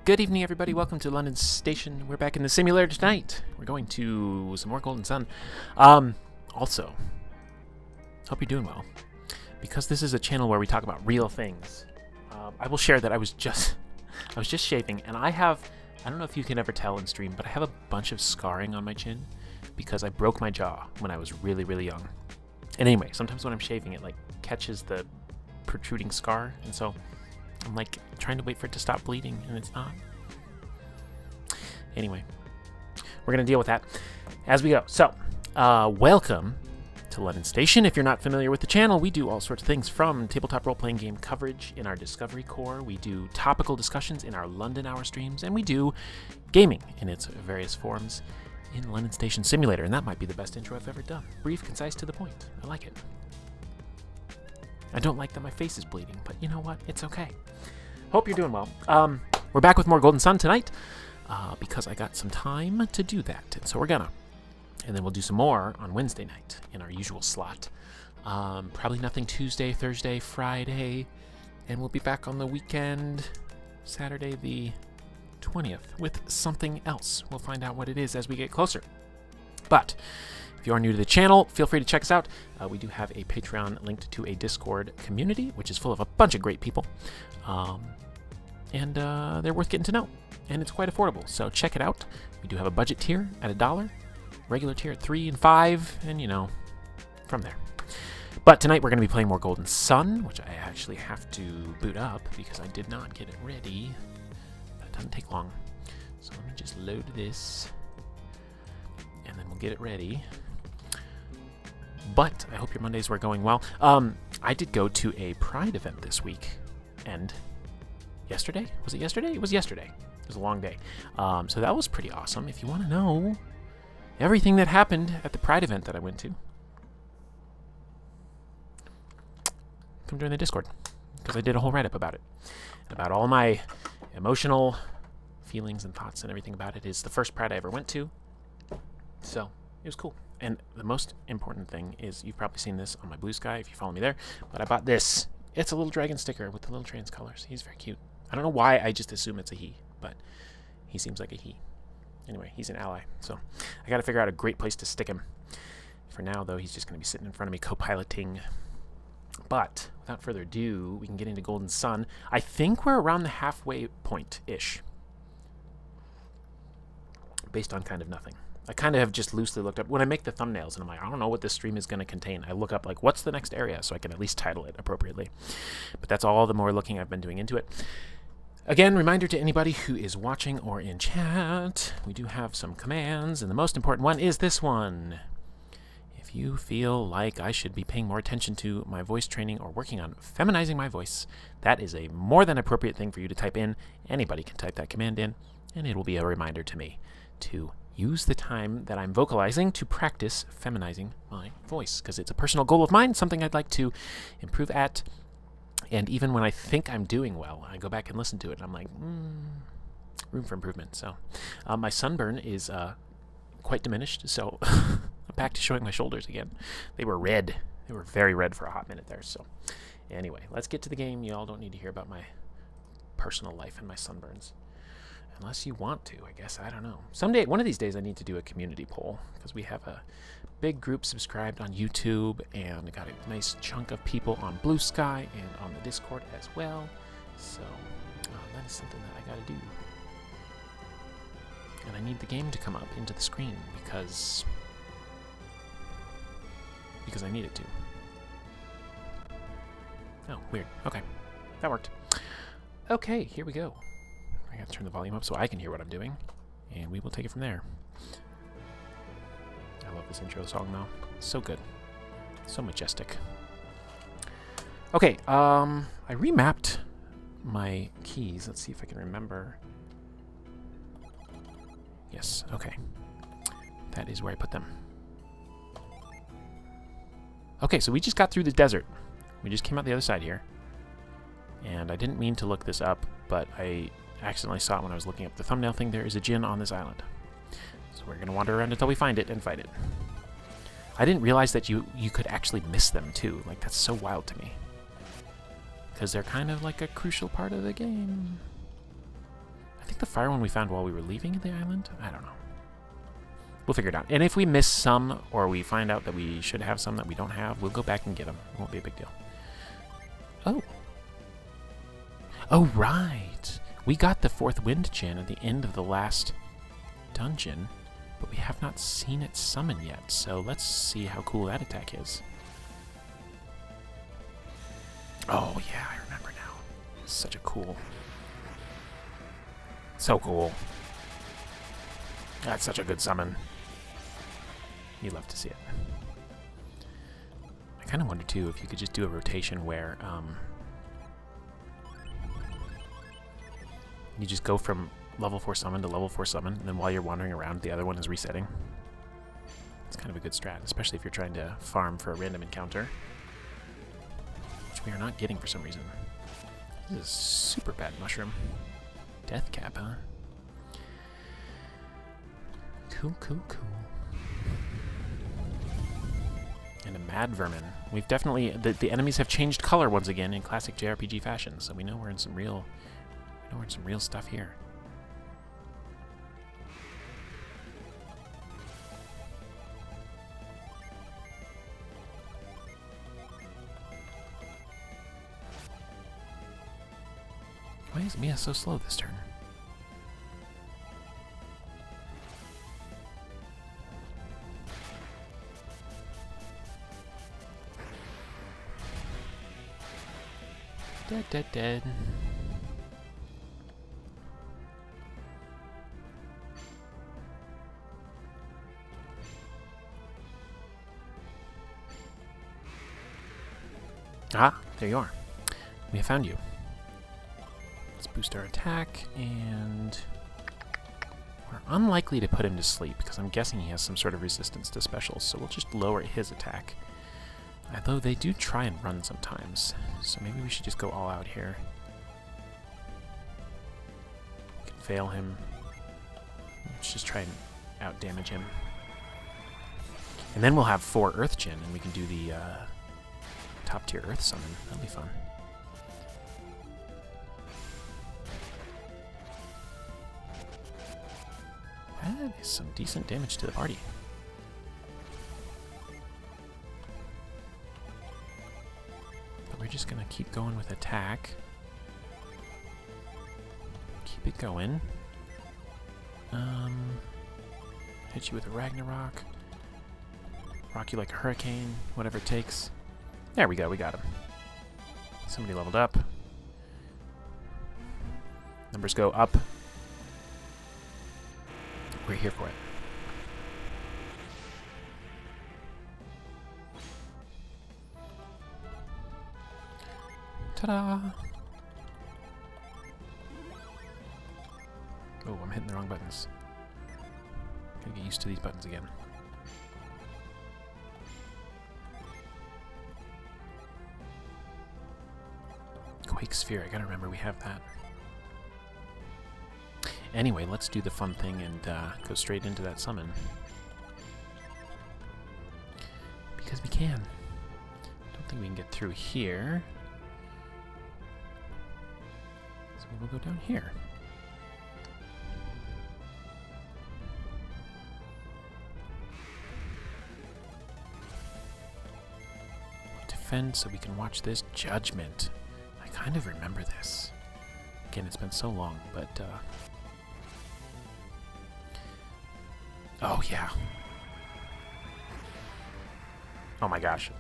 Good evening, everybody. Welcome to London Station. We're back in the simulator tonight. We're going to some more Golden Sun. Also, hope you're doing well. Because this is a channel where we talk about real things, I will share that I was just shaving, and I don't know if you can ever tell in stream, but I have a bunch of scarring on my chin because I broke my jaw when I was really, really young. And anyway, sometimes when I'm shaving, it like catches the protruding scar, and so I'm like trying to wait for it to stop bleeding, and it's not. Anyway, we're going to deal with that as we go. So, welcome to London Station. If you're not familiar with the channel, we do all sorts of things from tabletop role-playing game coverage in our Discovery Core. We do topical discussions in our London Hour streams, and we do gaming in its various forms in London Station Simulator. And that might be the best intro I've ever done. Brief, concise, to the point. I like it. I don't like that my face is bleeding, but you know what? It's okay. Hope you're doing well. We're back with more Golden Sun tonight because I got some time to do that. And so we're gonna. And then we'll do some more on Wednesday night in our usual slot. Probably nothing Tuesday, Thursday, Friday. And we'll be back on the weekend, Saturday the 20th, with something else. We'll find out what it is as we get closer. But if you are new to the channel, feel free to check us out. We do have a Patreon linked to a Discord community, which is full of a bunch of great people. And they're worth getting to know. And it's quite affordable, so check it out. We do have a budget tier at $1, regular tier at $3 and $5, and you know, from there. But tonight we're going to be playing more Golden Sun, which I actually have to boot up because I did not get it ready. That doesn't take long. So let me just load this, and then we'll get it ready. But I hope your Mondays were going well. I did go to a Pride event this week, and yesterday? Was it yesterday? It was yesterday. It was a long day. So that was pretty awesome. If you want to know everything that happened at the Pride event that I went to, come join the Discord, because I did a whole write-up about it, and about all my emotional feelings and thoughts and everything about it. It's the first Pride I ever went to, so it was cool. And the most important thing is, you've probably seen this on my Blue Sky if you follow me there, but I bought this. It's a little dragon sticker with the little trans colors. He's very cute. I don't know why I just assume it's a he, but he seems like a he. Anyway, he's an ally, so I got to figure out a great place to stick him. For now, though, he's just going to be sitting in front of me co-piloting. But without further ado, we can get into Golden Sun. I think we're around the halfway point-ish, based on kind of nothing. I kind of have just loosely looked up. When I make the thumbnails, and I'm like, I don't know what this stream is going to contain, I look up, like, what's the next area, so I can at least title it appropriately. But that's all the more looking I've been doing into it. Again, reminder to anybody who is watching or in chat, we do have some commands, and the most important one is this one. If you feel like I should be paying more attention to my voice training or working on feminizing my voice, that is a more than appropriate thing for you to type in. Anybody can type that command in, and it will be a reminder to me to use the time that I'm vocalizing to practice feminizing my voice, because it's a personal goal of mine, something I'd like to improve at. And even when I think I'm doing well, I go back and listen to it, and I'm like, room for improvement. So my sunburn is quite diminished, so I'm back to showing my shoulders again. They were red. They were very red for a hot minute there. So anyway, let's get to the game. You all don't need to hear about my personal life and my sunburns. Unless you want to, I guess. I don't know. Someday, one of these days, I need to do a community poll, because we have a big group subscribed on YouTube, and we got a nice chunk of people on Blue Sky and on the Discord as well. So that is something that I got to do. And I need the game to come up into the screen because I need it to. Oh, weird. Okay, that worked. Okay, here we go. I gotta turn the volume up so I can hear what I'm doing, and we will take it from there. I love this intro song, though. It's so good. So majestic. Okay, I remapped my keys. Let's see if I can remember. Yes, okay. That is where I put them. Okay, so we just got through the desert. We just came out the other side here. And I didn't mean to look this up, but I accidentally saw it when I was looking up the thumbnail thing. There is a djinn on this island. So we're going to wander around until we find it and fight it. I didn't realize that you could actually miss them, too. Like, that's so wild to me. Because they're kind of like a crucial part of the game. think the fire one we found while we were leaving the island? I don't know. We'll figure it out. And if we miss some, or we find out that we should have some that we don't have, we'll go back and get them. It won't be a big deal. Oh. Oh, right. We got the fourth wind gin at the end of the last dungeon, but we have not seen it summon yet. So let's see how cool that attack is. Oh, yeah, I remember now. Such a cool... So cool. That's such a good summon. You love to see it. I kind of wonder, too, if you could just do a rotation where you just go from level 4 summon to level 4 summon, and then while you're wandering around, the other one is resetting. It's kind of a good strat, especially if you're trying to farm for a random encounter, which we are not getting for some reason. This is a super bad mushroom. Death cap, huh? Cool, cool, cool. And a mad vermin. We've definitely... The enemies have changed color once again in classic JRPG fashion, so we know we're in some real... We know we're in some real stuff here. Why is Mia so slow this turn? Dead, dead, dead. Ah, there you are. We have found you. Let's boost our attack, and we're unlikely to put him to sleep because I'm guessing he has some sort of resistance to specials, so we'll just lower his attack. Although they do try and run sometimes, so maybe we should just go all out here. We can fail him. Let's just try and out-damage him. And then we'll have 4 Earth Gen, and we can do the top-tier Earth Summon. That'll be fun. That is some decent damage to the party. But we're just going to keep going with attack. Keep it going. Hit you with a Ragnarok. Rock you like a hurricane. Whatever it takes. There we go. We got him. Somebody leveled up. Numbers go up. We're here for it. Ta-da! Oh, I'm hitting the wrong buttons. Gotta get used to these buttons again. Quake Sphere, I gotta remember we have that. Anyway, let's do the fun thing and go straight into that summon. Because we can. Don't think we can get through here. So we'll go down here. Defend so we can watch this. Judgment. I kind of remember this. Again, it's been so long, but... Oh, yeah. Oh my gosh.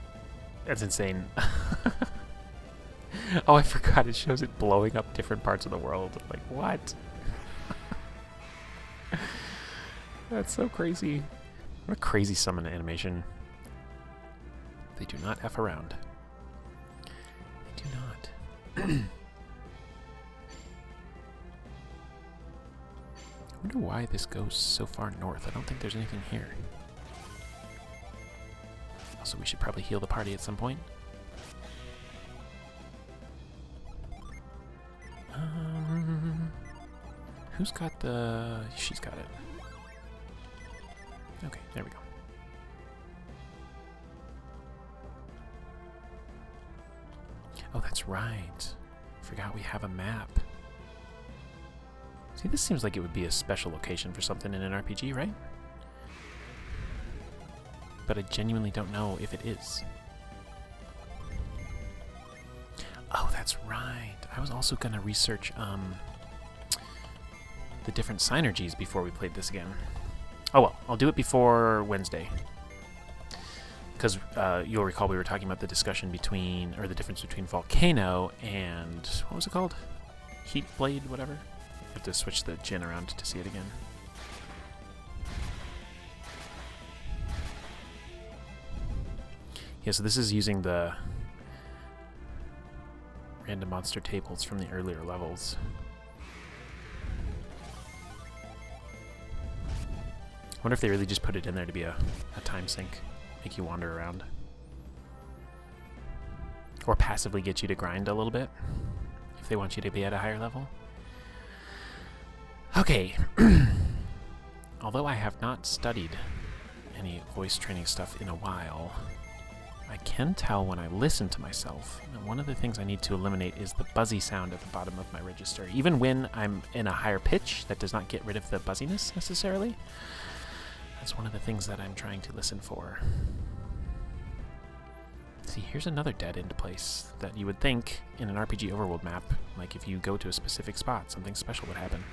That's insane. Oh, I forgot it shows it blowing up different parts of the world. Like, what? That's so crazy. What a crazy summon animation. They do not F around. They do not. I wonder why this goes so far north. I don't think there's anything here. Also, we should probably heal the party at some point. Who's got the... She's got it. Okay, there we go. Oh, that's right. Forgot we have a map. See, this seems like it would be a special location for something in an RPG, right? But I genuinely don't know if it is. Oh, that's right. I was also going to research the different synergies before we played this again. Oh well, I'll do it before Wednesday. Because you'll recall we were talking about the discussion between, or the difference between Volcano and, what was it called? Heat Blade, whatever? You have to switch the gin around to see it again. Yeah, so this is using the random monster tables from the earlier levels. I wonder if they really just put it in there to be a time sink, make you wander around. Or passively get you to grind a little bit, if they want you to be at a higher level. Okay. Although I have not studied any voice training stuff in a while, I can tell when I listen to myself. And one of the things I need to eliminate is the buzzy sound at the bottom of my register. Even when I'm in a higher pitch, that does not get rid of the buzziness necessarily. That's one of the things that I'm trying to listen for. See, here's another dead-end place that you would think in an RPG overworld map, like if you go to a specific spot, something special would happen.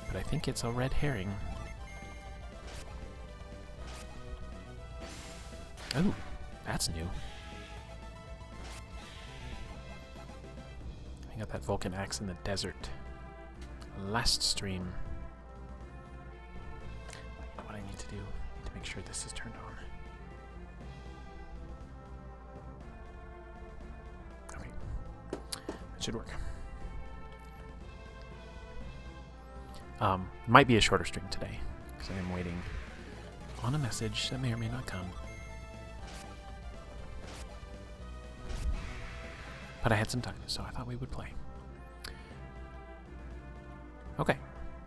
But I think it's a red herring. Oh, that's new. I got that Vulcan axe in the desert. Last stream. I know what I need to do to make sure this is turned on. Okay. That should work. Might be a shorter stream today, because I am waiting on a message that may or may not come. But I had some time, so I thought we would play. Okay,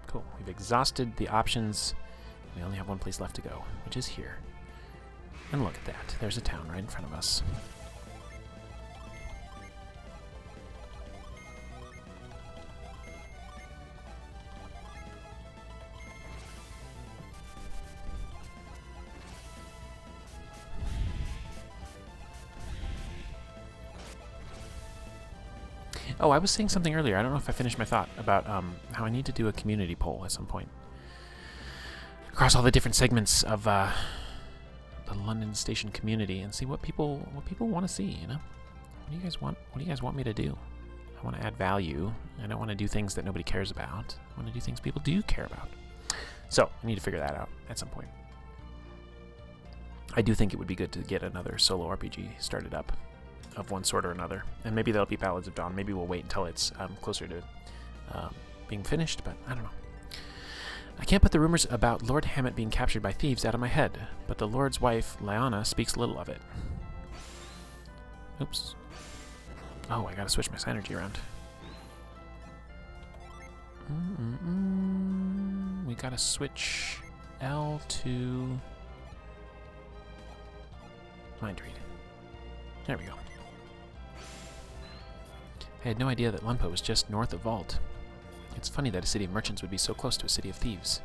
cool. We've exhausted the options. We only have one place left to go, which is here. And look at that. There's a town right in front of us. Oh, I was saying something earlier. I don't know if I finished my thought about how I need to do a community poll at some point across all the different segments of the London Station community and see what people want to see. You know, what do you guys want? What do you guys want me to do? I want to add value. I don't want to do things that nobody cares about. I want to do things people do care about. So I need to figure that out at some point. I do think it would be good to get another solo RPG started up, of one sort or another, and maybe that'll be Ballads of Dawn. Maybe we'll wait until it's closer to being finished, but I don't know. I can't put the rumors about Lord Hammett being captured by thieves out of my head, but the Lord's wife, Lyanna, speaks little of it. Oops. Oh, I gotta switch my synergy around. We gotta switch L to Mind Read. There we go. I had no idea that Lumpo was just north of Vault. It's funny that a city of merchants would be so close to a city of thieves.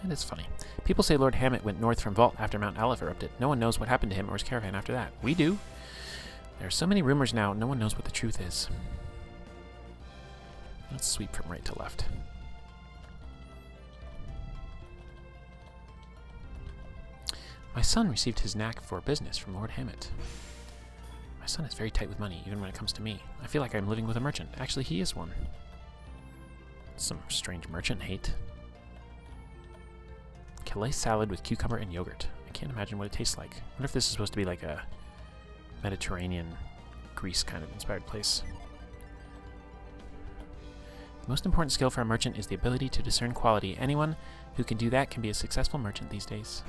And it's funny. People say Lord Hammett went north from Vault after Mount Aleph erupted. No one knows what happened to him or his caravan after that. We do. There are so many rumors now, no one knows what the truth is. Let's sweep from right to left. My son received his knack for business from Lord Hammett. My son is very tight with money, even when it comes to me. I feel like I'm living with a merchant. Actually, he is one. Some strange merchant hate. Kalay salad with cucumber and yogurt. I can't imagine what it tastes like. I wonder if this is supposed to be like a Mediterranean, Greece kind of inspired place. The most important skill for a merchant is the ability to discern quality. Anyone who can do that can be a successful merchant these days.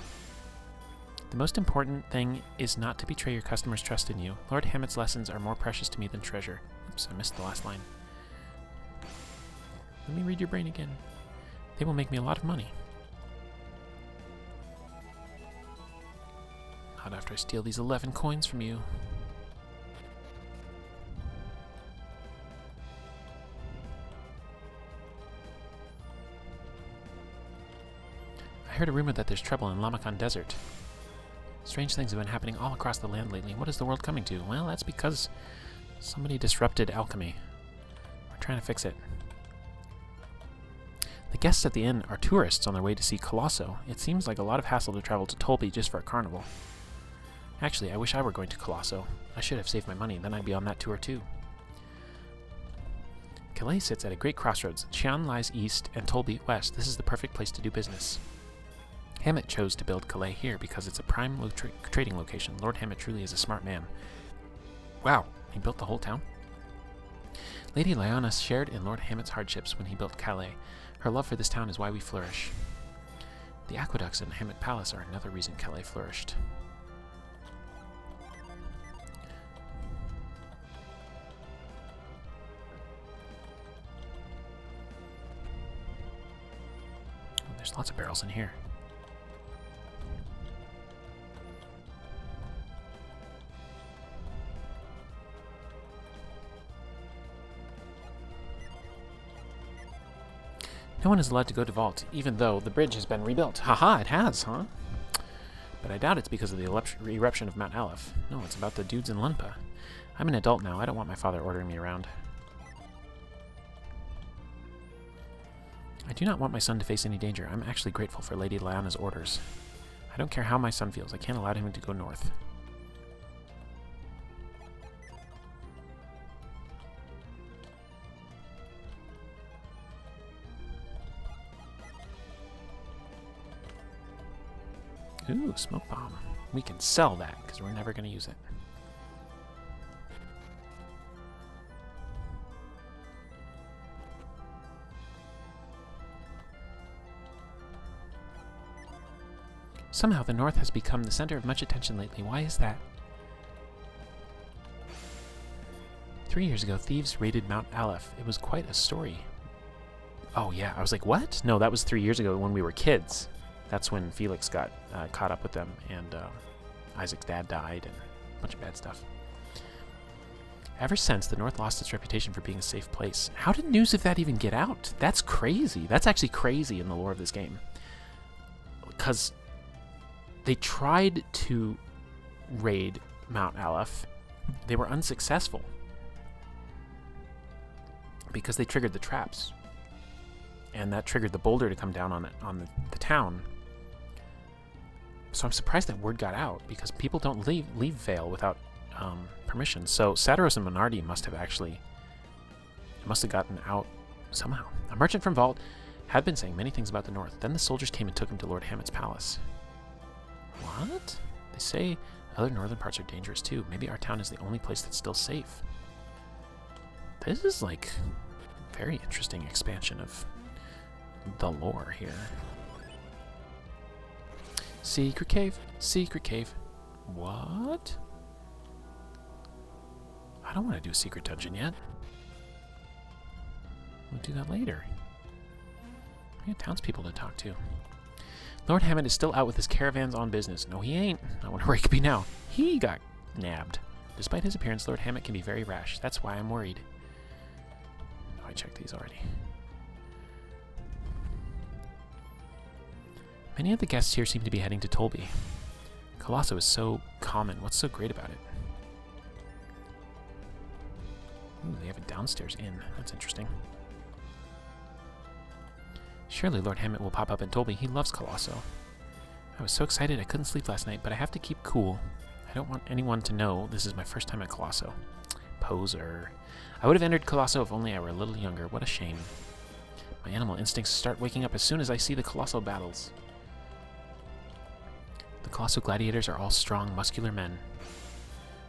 The most important thing is not to betray your customers' trust in you. Lord Hammett's lessons are more precious to me than treasure. Oops, I missed the last line. Let me read your brain again. They will make me a lot of money. Not after I steal these 11 coins from you. heard a rumor that there's trouble in Lamakan Desert. Strange things have been happening all across the land lately. What is the world coming to? Well, that's because somebody disrupted alchemy. We're trying to fix it. The guests at the inn are tourists on their way to see Colosso. It seems like a lot of hassle to travel to Tolby just for a carnival. Actually, I wish I were going to Colosso. I should have saved my money, then I'd be on that tour too. Kalay sits at a great crossroads. Xi'an lies east and Tolby west. This is the perfect place to do business. Hammett chose to build Kalay here because it's a prime trading location. Lord Hammett truly is a smart man. Wow, he built the whole town? Lady Lyanna shared in Lord Hammett's hardships when he built Kalay. Her love for this town is why we flourish. The aqueducts in Hammett Palace are another reason Kalay flourished. Oh, there's lots of barrels in here. No one is allowed to go to Vault, even though the bridge has been rebuilt. Haha, it has, huh? But I doubt it's because of the eruption of Mount Aleph. No, it's about the dudes in Lunpa. I'm an adult now. I don't want my father ordering me around. I do not want my son to face any danger. I'm actually grateful for Lady Lyanna's orders. I don't care how my son feels. I can't allow him to go north. Ooh, smoke bomb. We can sell that, because we're never going to use it. Somehow the North has become the center of much attention lately. Why is that? 3 years ago, thieves raided Mount Aleph. It was quite a story. Oh yeah, I was like, what? No, that was 3 years ago when we were kids. That's when Felix got caught up with them, and Isaac's dad died, and a bunch of bad stuff. Ever since, the North lost its reputation for being a safe place. How did news of that even get out? That's crazy. That's actually crazy in the lore of this game. Because they tried to raid Mount Aleph. They were unsuccessful. Because they triggered the traps. And that triggered the boulder to come down on the town. So I'm surprised that word got out, because people don't leave Vale without permission. So Satiros and Monardi must have gotten out somehow. A merchant from Vault had been saying many things about the North. Then the soldiers came and took him to Lord Hammett's palace. What? They say other northern parts are dangerous too. Maybe our town is the only place that's still safe. This is like a very interesting expansion of the lore here. Secret cave, secret cave. What? I don't want to do a secret dungeon yet. We'll do that later. We got townspeople to talk to. Lord Hammett is still out with his caravans on business. No, he ain't. I wonder where he could be now. He got nabbed. Despite his appearance, Lord Hammett can be very rash. That's why I'm worried. Oh, I checked these already. Many of the guests here seem to be heading to Tolby. Colosso is so common. What's so great about it? Ooh, they have a downstairs inn. That's interesting. Surely Lord Hammett will pop up in Tolby. He loves Colosso. I was so excited I couldn't sleep last night, but I have to keep cool. I don't want anyone to know this is my first time at Colosso. Poser. I would have entered Colosso if only I were a little younger. What a shame. My animal instincts start waking up as soon as I see the Colosso battles. The Colosso gladiators are all strong, muscular men.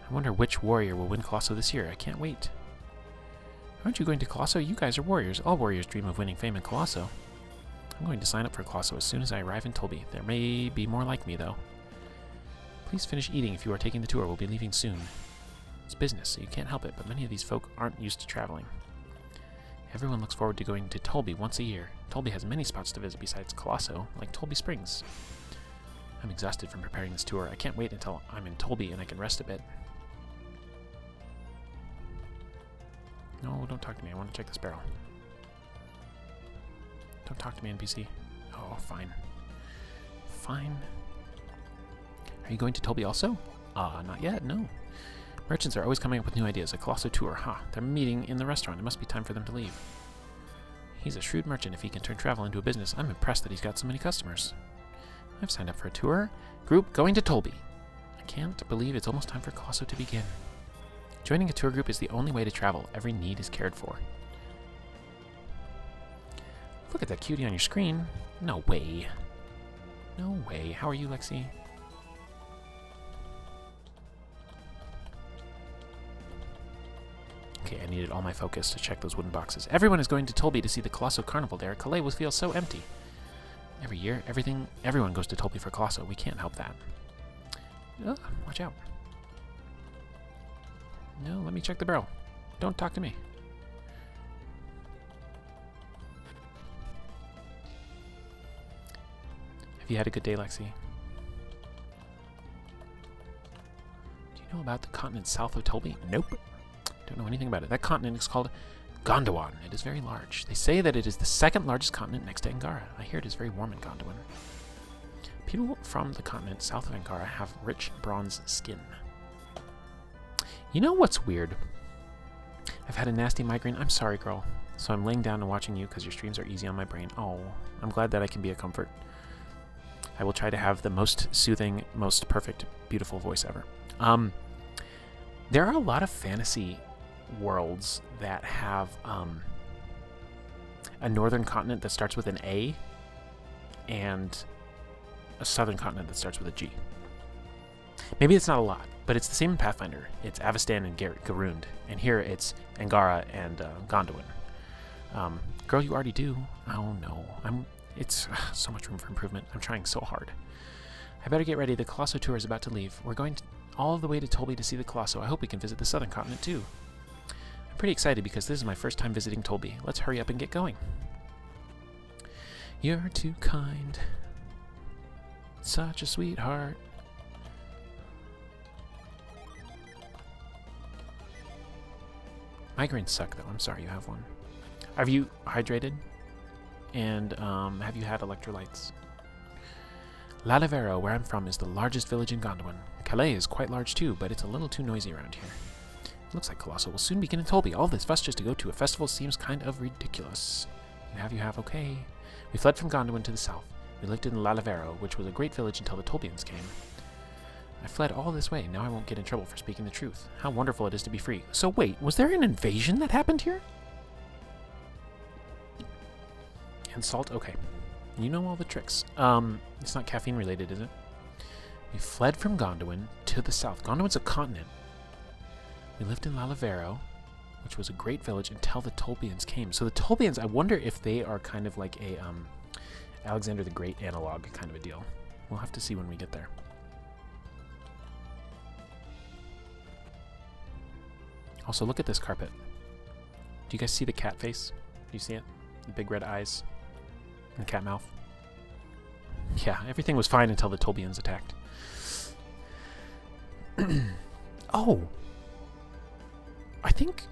I wonder which warrior will win Colosso this year. I can't wait. Aren't you going to Colosso? You guys are warriors. All warriors dream of winning fame in Colosso. I'm going to sign up for Colosso as soon as I arrive in Tolby. There may be more like me, though. Please finish eating if you are taking the tour. We'll be leaving soon. It's business, so you can't help it, but many of these folk aren't used to traveling. Everyone looks forward to going to Tolby once a year. Tolby has many spots to visit besides Colosso, like Tolby Springs. I'm exhausted from preparing this tour. I can't wait until I'm in Tolby and I can rest a bit. No, don't talk to me. I want to check this barrel. Don't talk to me, NPC. Oh, fine. fine. Are you going to Tolby also? Not yet, no. Merchants are always coming up with new ideas. A colossal tour. They're meeting in the restaurant. It must be time for them to leave. He's a shrewd merchant if he can turn travel into a business. I'm impressed that he's got so many customers. I've signed up for a tour. Group going to Tolby. I can't believe it's almost time for Colosso to begin. Joining a tour group is the only way to travel. Every need is cared for. Look at that cutie on your screen. No way. No way. How are you, Lexi? Okay, I needed all my focus to check those wooden boxes. Everyone is going to Tolby to see the Colosso Carnival there. Kalay will feel so empty. Every year, everyone goes to Tolby for Colosso. We can't help that. Watch out. No, let me check the barrel. Don't talk to me. Have you had a good day, Lexi? Do you know about the continent south of Tolby? Nope. Don't know anything about it. That continent is called Gondwan. It is very large. They say that it is the second largest continent next to Angara. I hear it is very warm in Gondwan. People from the continent south of Angara have rich bronze skin. You know what's weird? I've had a nasty migraine. I'm sorry, girl. So I'm laying down and watching you because your streams are easy on my brain. Oh, I'm glad that I can be a comfort. I will try to have the most soothing, most perfect, beautiful voice ever. There are a lot of fantasy worlds that have a northern continent that starts with an A and a southern continent that starts with a G. Maybe it's not a lot, but it's the same in Pathfinder. It's Avestan and Garund, and here it's Angara and Gondolin. Girl, you already do. Oh no, it's so much room for improvement. I'm trying so hard. I better get ready. The Colosso tour is about to leave. We're going all the way to Tolby to see the Colosso. I hope we can visit the southern continent too. I'm pretty excited because this is my first time visiting Tolby. Let's hurry up and get going. You're too kind. Such a sweetheart. Migraines suck though. I'm sorry you have one. Have you hydrated? And have you had electrolytes? Lalavero, where I'm from, is the largest village in Gondwan. Kalay is quite large too, but it's a little too noisy around here. Looks like Colosso will soon begin in Tolby. All this fuss just to go to a festival seems kind of ridiculous. You have, okay. We fled from Gondwan to the south. We lived in Lalavero, which was a great village until the Tolbians came. I fled all this way. Now I won't get in trouble for speaking the truth. How wonderful it is to be free. So wait, was there an invasion that happened here? And salt? Okay. You know all the tricks. It's not caffeine related, is it? We fled from Gondwan to the south. Gondwan's a continent. We lived in Lalavero, which was a great village until the Tolbians came. So the Tolbians, I wonder if they are kind of like a Alexander the Great analog kind of a deal. We'll have to see when we get there. Also, look at this carpet. Do you guys see the cat face? Do you see it? The big red eyes and cat mouth? Yeah, everything was fine until the Tolbians attacked. Oh! I think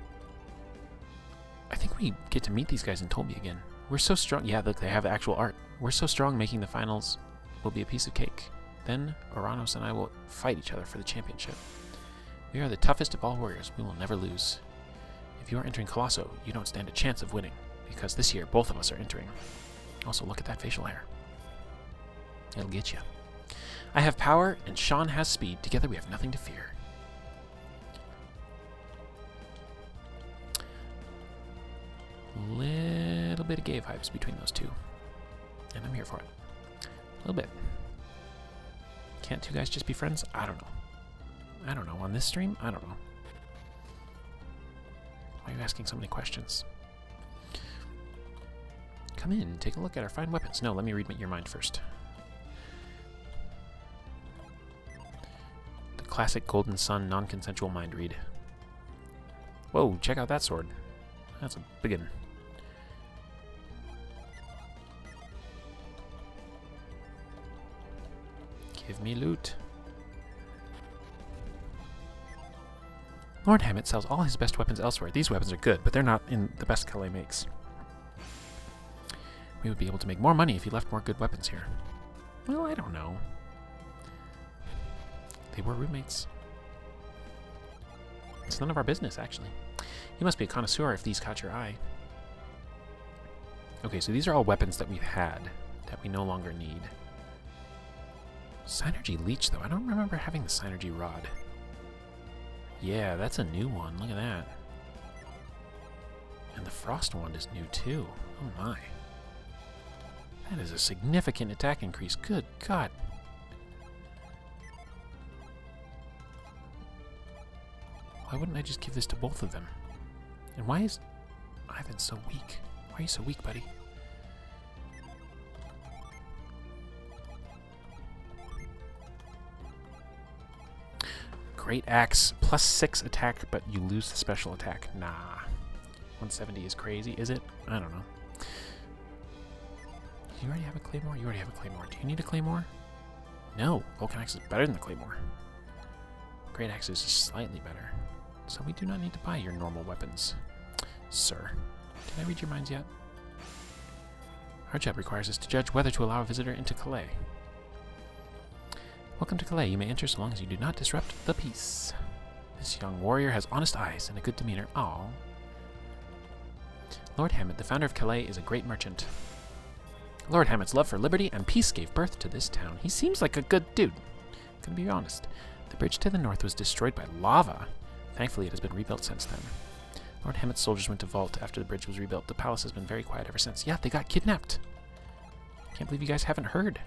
we get to meet these guys in Tolby again. We're so strong. Yeah, look, they have actual art. We're so strong, making the finals will be a piece of cake. Then Oranos and I will fight each other for the championship. We are the toughest of all warriors. We will never lose. If you are entering Colosso, you don't stand a chance of winning, because this year both of us are entering. Also, look at that facial hair. It'll get you. I have power, and Sean has speed. Together we have nothing to fear. Little bit of gay vibes between those two. And I'm here for it. A little bit. Can't two guys just be friends? I don't know. I don't know. On this stream? I don't know. Why are you asking so many questions? Come in, take a look at our fine weapons. No, let me read your mind first. The classic Golden Sun non-consensual mind read. Whoa, check out that sword. That's a big one. Give me loot. Lord Hammett sells all his best weapons elsewhere. These weapons are good, but they're not in the best Kalay makes. We would be able to make more money if he left more good weapons here. Well, I don't know. They were roommates. It's none of our business, actually. You must be a connoisseur if these caught your eye. Okay, so these are all weapons that we've had that we no longer need. Synergy Leech, though. I don't remember having the Synergy Rod. Yeah, that's a new one. Look at that. And the Frost Wand is new, too. Oh, my. That is a significant attack increase. Good God. Why wouldn't I just give this to both of them? And why is Ivan so weak? Why are you so weak, buddy? Great Axe, +6 attack, but you lose the special attack. Nah. 170 is crazy, is it? I don't know. You already have a Claymore? You already have a Claymore. Do you need a Claymore? No. Vulcan Axe is better than the Claymore. Great Axe is just slightly better. So we do not need to buy your normal weapons, sir. Did I read your minds yet? Our job requires us to judge whether to allow a visitor into Kalay. Welcome to Kalay. You may enter so long as you do not disrupt the peace. This young warrior has honest eyes and a good demeanor. Aww. Lord Hammett, the founder of Kalay, is a great merchant. Lord Hammett's love for liberty and peace gave birth to this town. He seems like a good dude. Gonna be honest. The bridge to the north was destroyed by lava. Thankfully, it has been rebuilt since then. Lord Hammett's soldiers went to Vault after the bridge was rebuilt. The palace has been very quiet ever since. Yeah, they got kidnapped. Can't believe you guys haven't heard.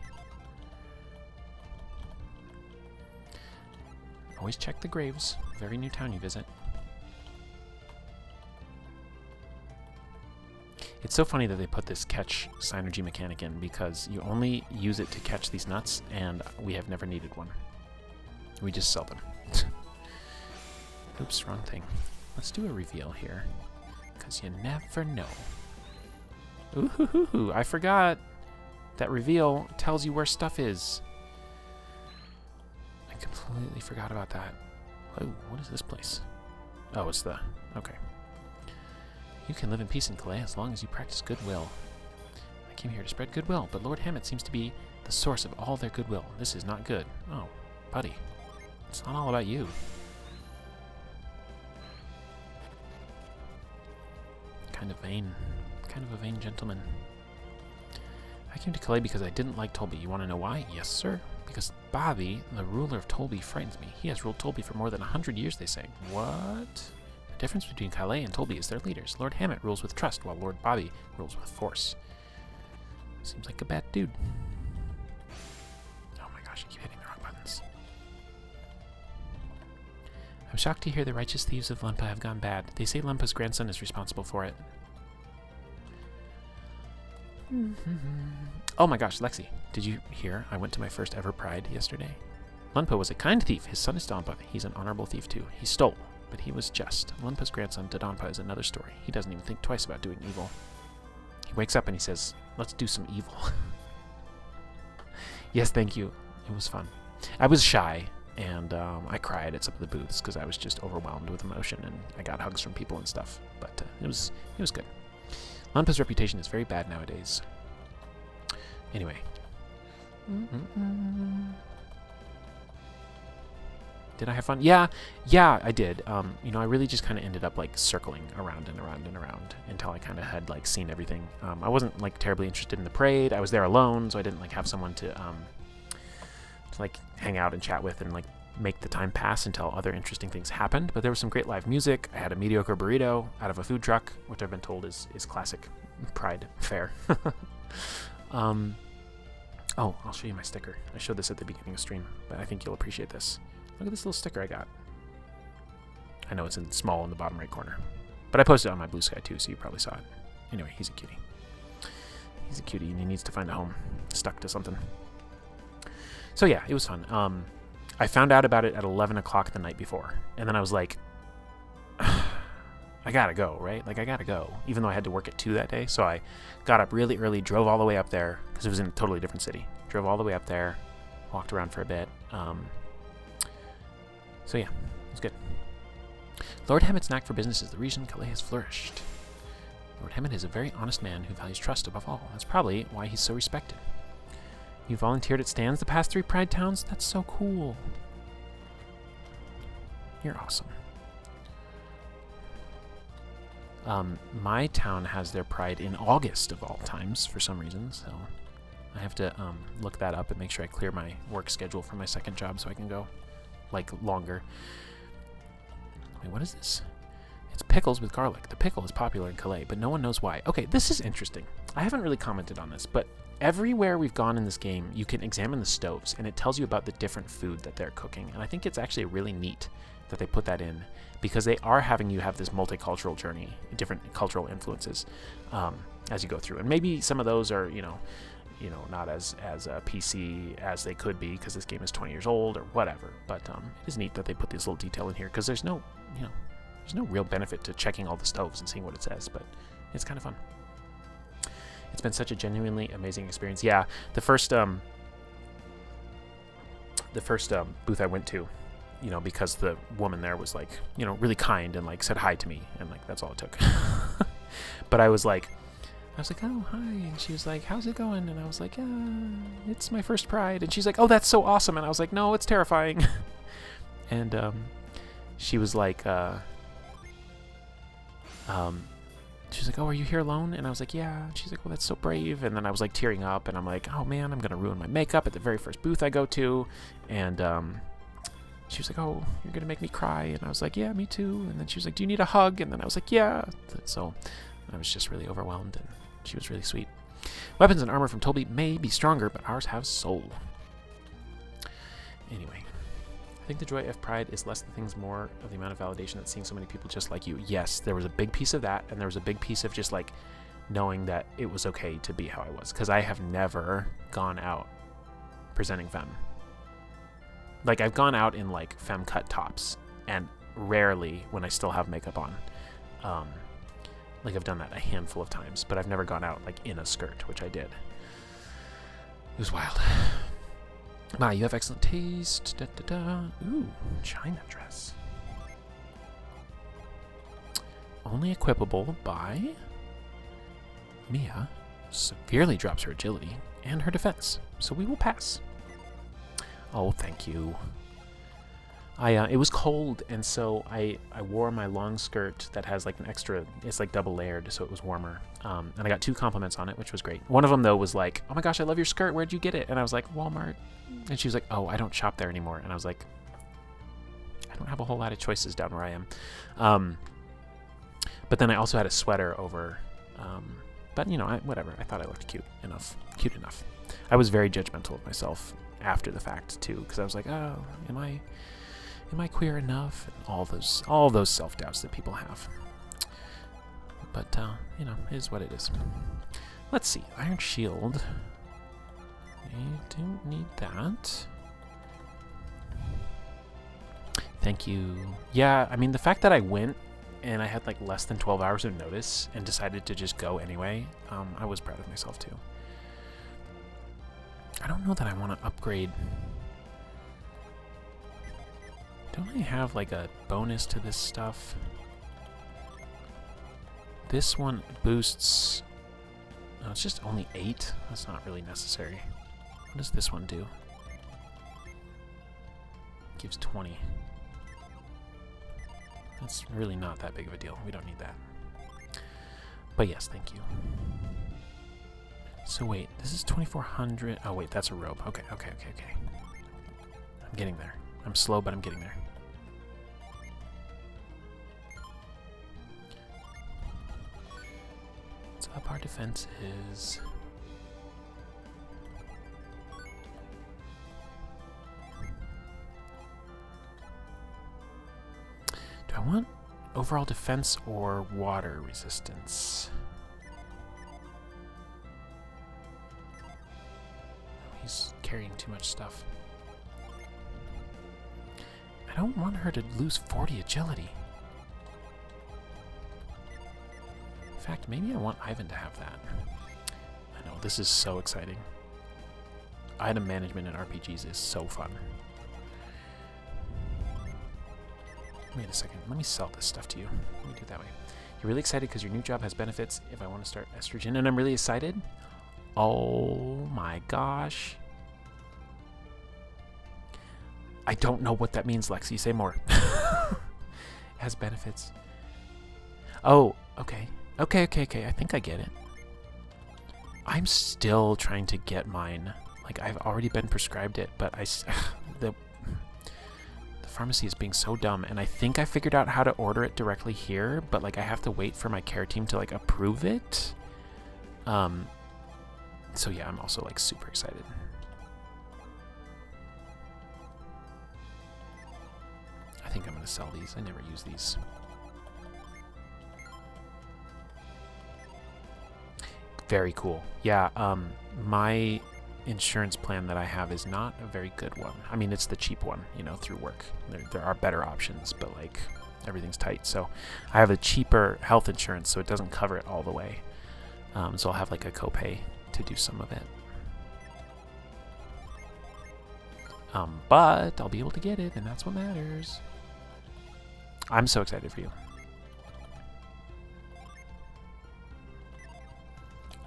Always check the graves of every new town you visit. It's so funny that they put this catch synergy mechanic in because you only use it to catch these nuts, and we have never needed one. We just sell them. Oops, wrong thing. Let's do a reveal here, because you never know. Ooh, I forgot. That reveal tells you where stuff is. I completely forgot about that. Oh, what is this place? Oh, it's the... Okay. You can live in peace in Kalay as long as you practice goodwill. I came here to spread goodwill, but Lord Hammett seems to be the source of all their goodwill. This is not good. Oh, buddy. It's not all about you. Kind of a vain gentleman. I came to Kalay because I didn't like Tolby. You want to know why? Yes, sir. Because Bobby, the ruler of Tolby, frightens me. He has ruled Tolby for more than 100 years, they say. What? The difference between Kalay and Tolby is their leaders. Lord Hammett rules with trust, while Lord Bobby rules with force. Seems like a bad dude. Oh my gosh, I keep hitting the wrong buttons. I'm shocked to hear the righteous thieves of Lumpa have gone bad. They say Lumpa's grandson is responsible for it. Oh my gosh, Lexi, did you hear? I went to my first ever Pride yesterday. Lunpa was a kind thief. His son is Donpa. He's an honorable thief too. He stole, but he was just. Lunpa's grandson, Dodonpa, is another story. He doesn't even think twice about doing evil. He wakes up and he says, let's do some evil. Yes, thank you. It was fun. I was shy, and I cried at some of the booths because I was just overwhelmed with emotion, and I got hugs from people and stuff. But it was good. Lunpa's reputation is very bad nowadays. Anyway. Did I have fun? Yeah, I did. You know, I really just kind of ended up like circling around and around and around until I kind of had like seen everything. I wasn't like terribly interested in the parade. I was there alone, so I didn't like have someone to like hang out and chat with and like make the time pass until other interesting things happened. But there was some great live music. I had a mediocre burrito out of a food truck, which I've been told is classic Pride fare. Oh, I'll show you my sticker. I showed this at the beginning of stream, but I think you'll appreciate this. Look at this little sticker I got. I know it's in small in the bottom right corner, but I posted it on my Blue Sky too, so you probably saw it. Anyway, he's a cutie. He's a cutie, and he needs to find a home. Stuck to something. So yeah, it was fun. I found out about it at 11 o'clock the night before, and then I was like, I gotta go, right? Like, I gotta go, even though I had to work at 2 that day. So I got up really early, drove all the way up there, because it was in a totally different city. Drove all the way up there, walked around for a bit. So yeah, it was good. Lord Hammett's knack for business is the reason Kalay has flourished. Lord Hammett is a very honest man who values trust above all. That's probably why he's so respected. You volunteered at stands the past 3 Pride towns? That's so cool. You're awesome. My town has their Pride in August of all times for some reason, so I have to look that up and make sure I clear my work schedule for my second job so I can go, like, longer. Wait, what is this? It's pickles with garlic. The pickle is popular in Kalay, but no one knows why. Okay, this is interesting. I haven't really commented on this, but everywhere we've gone in this game, you can examine the stoves, and it tells you about the different food that they're cooking, and I think it's actually really neat that they put that in, because they are having you have this multicultural journey, different cultural influences as you go through. And maybe some of those are, you know, not as PC as they could be, because this game is 20 years old or whatever. But it is neat that they put this little detail in here, because there's no, there's no real benefit to checking all the stoves and seeing what it says, but it's kind of fun. It's been such a genuinely amazing experience. Yeah, the first booth I went to, because the woman there was like, really kind and like said hi to me, and like that's all it took. But I was like, oh, hi, and she was like, how's it going? And I was like, it's my first Pride. And she's like, oh, that's so awesome. And I was like, no, it's terrifying. And she was like, she's like, oh, are you here alone? And I was like, yeah. And she's like, well, that's so brave. And then I was like tearing up, and I'm like, oh man, I'm gonna ruin my makeup at the very first booth I go to. And she was like, oh, you're gonna make me cry. And I was like, yeah, me too. And then she was like, do you need a hug? And then I was like, yeah. So I was just really overwhelmed, and she was really sweet. Weapons and armor from Toby may be stronger, but ours have soul. Anyway, I think the joy of Pride is less the things, more of the amount of validation that seeing so many people just like you. Yes, there was a big piece of that, and there was a big piece of just like knowing that it was okay to be how I was, because I have never gone out presenting femme. Like, I've gone out in like femme cut tops, and rarely when I still have makeup on. Like, I've done that a handful of times, but I've never gone out like in a skirt, which I did. It was wild. Ma, you have excellent taste. Da, da, da. Ooh, China dress. Only equipable by Mia. Severely drops her agility and her defense, so we will pass. Oh, thank you. It was cold, and so I wore my long skirt that has like an extra, it's like double layered, so it was warmer. And I got 2 compliments on it, which was great. One of them, though, was like, oh my gosh, I love your skirt. Where'd you get it? And I was like, Walmart. And she was like, oh, I don't shop there anymore. And I was like, I don't have a whole lot of choices down where I am. But then I also had a sweater over. But, whatever. I thought I looked cute enough. I was very judgmental of myself after the fact, too, because I was like, oh, am I queer enough? And all those self-doubts that people have. But, it is what it is. Let's see. Iron Shield. I don't need that. Thank you. Yeah, I mean, the fact that I went and I had like less than 12 hours of notice and decided to just go anyway, I was proud of myself too. I don't know that I want to upgrade. Don't I have like a bonus to this stuff? This one boosts. No, it's just only 8. That's not really necessary. What does this one do? Gives 20. That's really not that big of a deal. We don't need that. But yes, thank you. So wait, this is 2400. Oh wait, that's a robe. Okay. I'm getting there. I'm slow, but I'm getting there. What's up our defenses? Do I want overall defense or water resistance? He's carrying too much stuff. I don't want her to lose 40 agility. In fact, maybe I want Ivan to have that. I know, this is so exciting. Item management in RPGs is so fun. Wait a second, let me sell this stuff to you. Let me do it that way. You're really excited because your new job has benefits if I want to start estrogen, and I'm really excited? Oh my gosh. I don't know what that means, Lexi. Say more. It has benefits. Oh, okay. Okay. I think I get it. I'm still trying to get mine. Like, I've already been prescribed it, but the pharmacy is being so dumb, and I think I figured out how to order it directly here, but like I have to wait for my care team to like approve it. So yeah, I'm also like super excited. I think I'm gonna sell these. I never use these. Very cool. Yeah, my insurance plan that I have is not a very good one. I mean, it's the cheap one, you know, through work. There are better options, but like everything's tight. So I have a cheaper health insurance, so it doesn't cover it all the way. So I'll have like a copay to do some of it. But I'll be able to get it, and that's what matters. I'm so excited for you.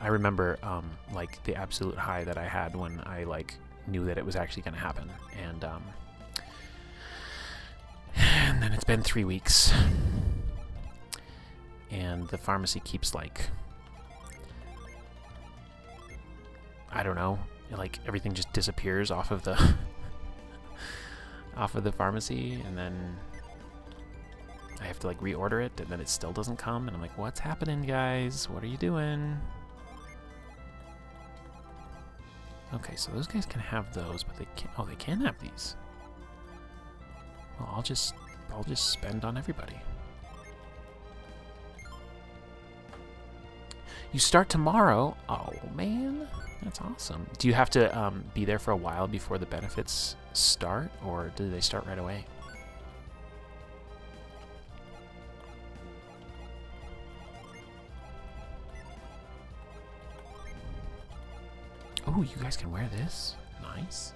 I remember like the absolute high that I had when I like knew that it was actually going to happen, and then it's been 3 weeks, and the pharmacy keeps like, I don't know, like everything just disappears off of the off of the pharmacy, and then I have to like reorder it, and then it still doesn't come, and I'm like, what's happening, guys? What are you doing? Okay, so those guys can have those, but they can't. Oh, they can have these. Well, I'll just spend on everybody. You start tomorrow. Oh man, that's awesome. Do you have to be there for a while before the benefits start, or do they start right away? Oh, you guys can wear this? Nice.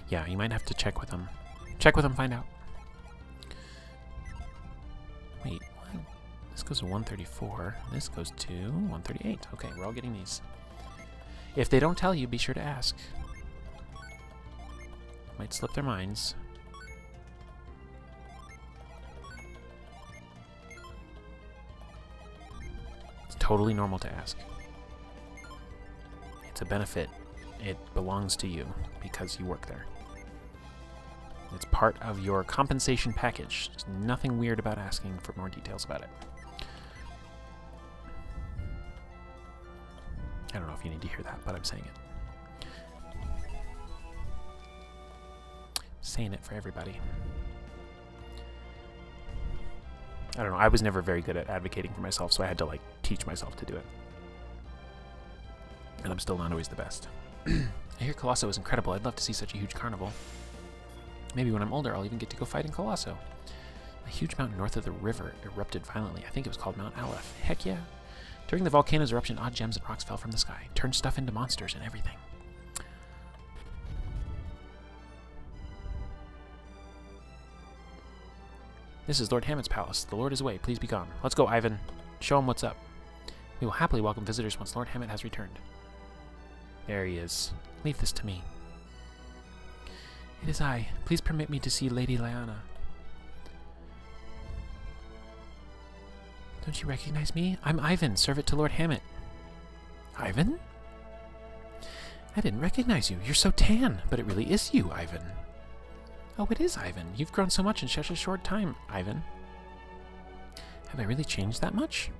Yeah, you might have to check with them. Check with them, find out. Wait, what? This goes to 134. This goes to 138. Okay, we're all getting these. If they don't tell you, be sure to ask. Might slip their minds. It's totally normal to ask. It's a benefit. It belongs to you because you work there. It's part of your compensation package. There's nothing weird about asking for more details about it. I don't know if you need to hear that, but I'm saying it. Saying it for everybody. I don't know. I was never very good at advocating for myself, so I had to like teach myself to do it. And I'm still not always the best. I hear Colosso is incredible. I'd love to see such a huge carnival. Maybe when I'm older, I'll even get to go fight in Colosso. A huge mountain north of the river erupted violently. I think it was called Mount Aleph. Heck yeah. During the volcano's eruption, odd gems and rocks fell from the sky, turned stuff into monsters and everything. This is Lord Hammond's palace. The Lord is away. Please be gone. Let's go, Ivan. Show him what's up. We will happily welcome visitors once Lord Hammond has returned. There he is. Leave this to me. It is I. Please permit me to see Lady Lyanna. Don't you recognize me? I'm Ivan, servant to Lord Hammond. Ivan? I didn't recognize you. You're so tan, but it really is you, Ivan. Oh, it is Ivan. You've grown so much in such a short time, Ivan. Have I really changed that much?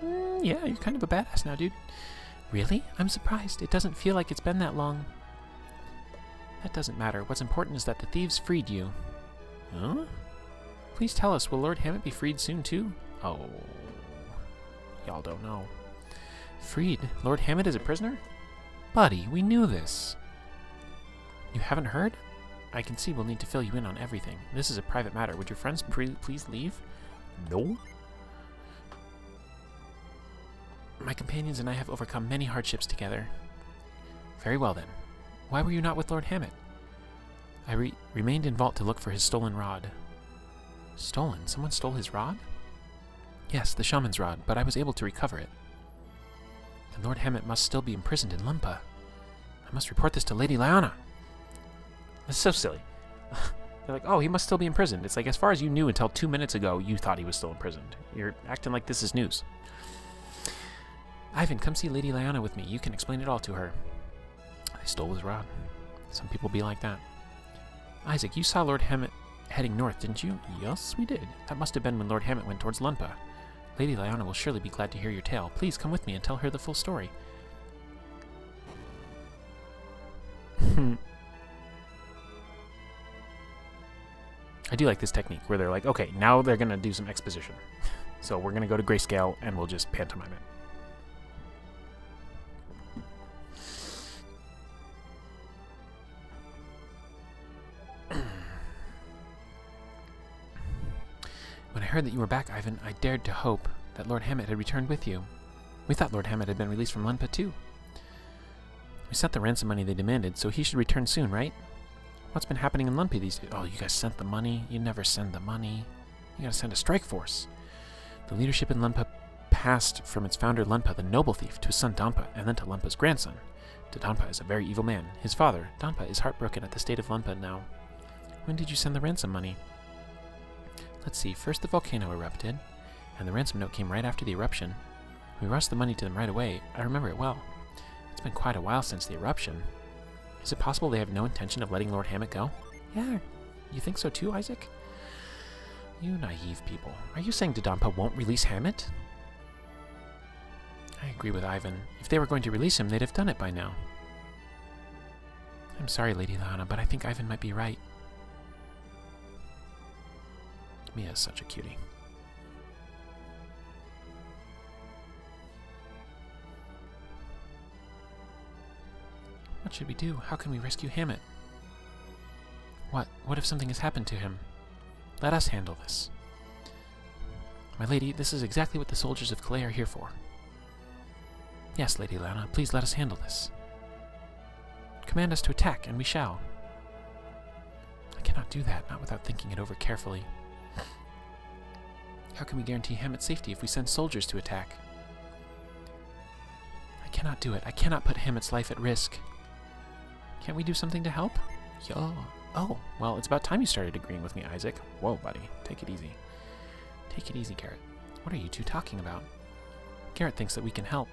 Yeah, you're kind of a badass now, dude. Really? I'm surprised. It doesn't feel like it's been that long. That doesn't matter. What's important is that the thieves freed you. Huh? Please tell us, will Lord Hammond be freed soon, too? Oh. Y'all don't know. Freed? Lord Hammond is a prisoner? Buddy, we knew this. You haven't heard? I can see we'll need to fill you in on everything. This is a private matter. Would your friends please leave? No. My companions and I have overcome many hardships together. Very well, then. Why were you not with Lord Hammond? I remained in vault to look for his stolen rod. Stolen? Someone stole his rod? Yes, the shaman's rod, but I was able to recover it. Then Lord Hammond must still be imprisoned in Lumpa. I must report this to Lady Lyanna. It's so silly. They're like, oh, he must still be imprisoned. It's like, as far as you knew until 2 minutes ago, you thought he was still imprisoned. You're acting like this is news. Ivan, come see Lady Lyanna with me. You can explain it all to her. They stole his rod. Some people be like that. Isaac, you saw Lord Hammett heading north, didn't you? Yes, we did. That must have been when Lord Hammett went towards Lunpa. Lady Lyanna will surely be glad to hear your tale. Please come with me and tell her the full story. I do like this technique where they're like, okay, now they're going to do some exposition. So we're going to go to grayscale and we'll just pantomime it. When I heard that you were back, Ivan, I dared to hope that Lord Hammett had returned with you. We thought Lord Hammett had been released from Lunpa too. We sent the ransom money they demanded, so he should return soon, right? What's been happening in Lunpa these days? Oh, you guys sent the money? You never send the money. You gotta send a strike force. The leadership in Lunpa passed from its founder Lunpa, the noble thief, to his son Dampa, and then to Lumpa's grandson. Dampa is a very evil man. His father, Dampa, is heartbroken at the state of Lunpa now. When did you send the ransom money? Let's see. First the volcano erupted, and the ransom note came right after the eruption. We rushed the money to them right away. I remember it well. It's been quite a while since the eruption. Is it possible they have no intention of letting Lord Hammett go? Yeah. You think so too, Isaac? You naive people. Are you saying Dampa won't release Hammett? I agree with Ivan. If they were going to release him, they'd have done it by now. I'm sorry, Lady Lyanna, but I think Ivan might be right. Mia is such a cutie. What should we do? How can we rescue Hammett? What? What if something has happened to him? Let us handle this. My lady, this is exactly what the soldiers of Kalay are here for. Yes, Lady Lyanna, please let us handle this. Command us to attack, and we shall. I cannot do that, not without thinking it over carefully. How can we guarantee Hammett's safety if we send soldiers to attack? I cannot do it. I cannot put Hammett's life at risk. Can't we do something to help? Yo. Oh, well, it's about time you started agreeing with me, Isaac. Whoa, buddy. Take it easy. Take it easy, Garrett. What are you two talking about? Garrett thinks that we can help.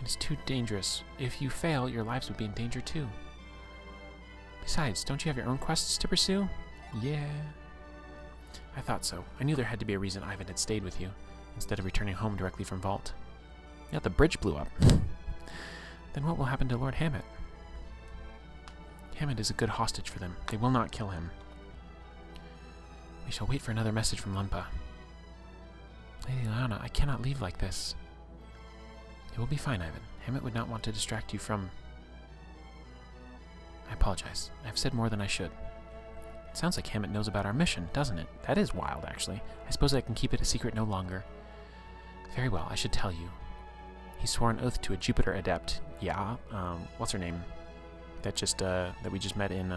It is too dangerous. If you fail, your lives would be in danger too. Besides, don't you have your own quests to pursue? Yeah. I thought so. I knew there had to be a reason Ivan had stayed with you, instead of returning home directly from Vault. Yeah, the bridge blew up. Then what will happen to Lord Hammett? Hammett is a good hostage for them. They will not kill him. We shall wait for another message from Lunpa. Lady Lyanna, I cannot leave like this. It will be fine, Ivan. Hammett would not want to distract you from... I apologize. I've said more than I should. It sounds like Hammett knows about our mission, doesn't it? That is wild, actually. I suppose I can keep it a secret no longer. Very well, I should tell you. He swore an oath to a Jupiter adept. Yeah, what's her name? That we just met in,